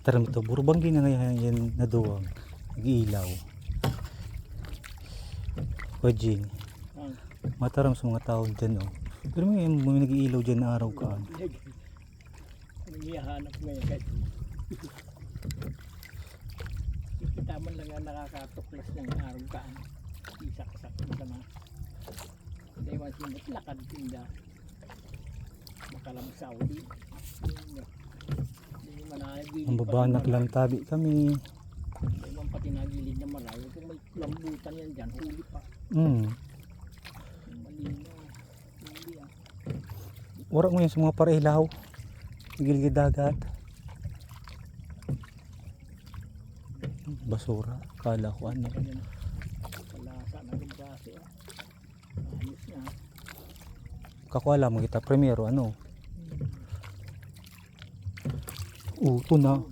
Taram ito, burubanggi na ngayon yan na duwang. Nag-iilaw. Wajing. Mataram sa mga tao dyan, oh. Pero may nag-iilaw dyan na araw ka. Nangihanap ngayon guys. Kita man lang ang nakakatuklas ng araw ka. Isak-sak mo naman. Hindi man simot lakad tinda. Makalamsaw din. Ang babanak lang tabi kami. Hindi man pati nagilid na maraw. Kung may lambutan yan dyan, huli pa. Malino. Huli ah. Wala mo yan sa mga parilaw. Gilgid dagat. Basura. Kala ko ano. Palasa na rin kasi ah. Ayos na. Kakuala mo kita. Primero ano. Ito na.